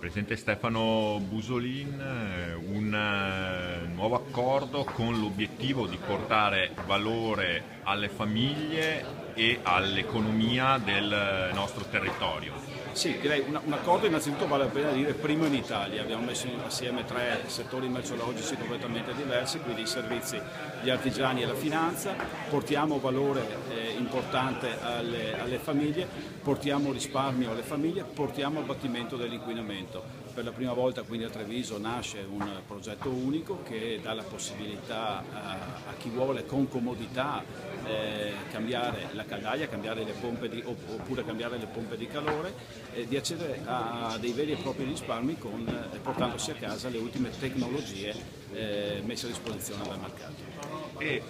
Presidente Stefano Busolin, un nuovo accordo con l'obiettivo di portare valore alle famiglie e all'economia del nostro territorio. Sì, direi un accordo innanzitutto vale la pena dire primo in Italia. Abbiamo messo assieme tre settori merceologici completamente diversi, quindi i servizi, gli artigiani e la finanza, portiamo valore importante alle famiglie, portiamo risparmio alle famiglie, portiamo abbattimento dell'inquinamento. Per la prima volta quindi a Treviso nasce un progetto unico che dà la possibilità a chi vuole con comodità cambiare la caldaia, oppure cambiare le pompe di calore, di accedere a dei veri e propri risparmi portandosi a casa le ultime tecnologie messe a disposizione dal mercato. E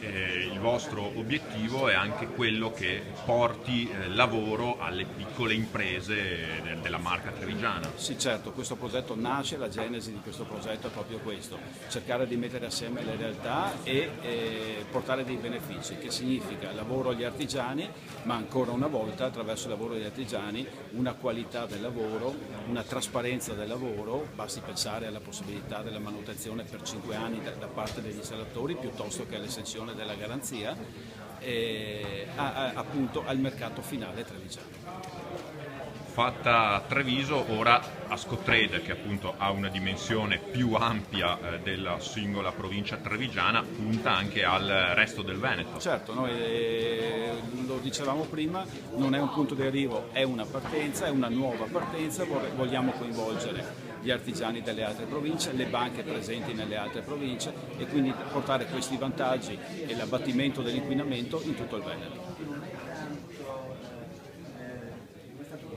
il vostro obiettivo è anche quello che porti lavoro alle piccole imprese della marca trevigiana. Sì, certo, questo progetto nasce, la genesi di questo progetto è proprio questo, cercare di mettere assieme le realtà e portare dei benefici, che significa lavoro agli artigiani, ma ancora una volta attraverso il lavoro agli artigiani una qualità del lavoro, una trasparenza del lavoro, basti pensare alla possibilità della manutenzione per 5 anni da parte degli installatori piuttosto che all'estensione della garanzia, appunto al mercato finale trevigiano. Fatta a Treviso, ora Ascotrade, che appunto ha una dimensione più ampia della singola provincia trevigiana, punta anche al resto del Veneto. Certo, noi lo dicevamo prima, non è un punto di arrivo, è una partenza, è una nuova partenza, vogliamo coinvolgere gli artigiani delle altre province, le banche presenti nelle altre province e quindi portare questi vantaggi e l'abbattimento dell'inquinamento in tutto il Veneto.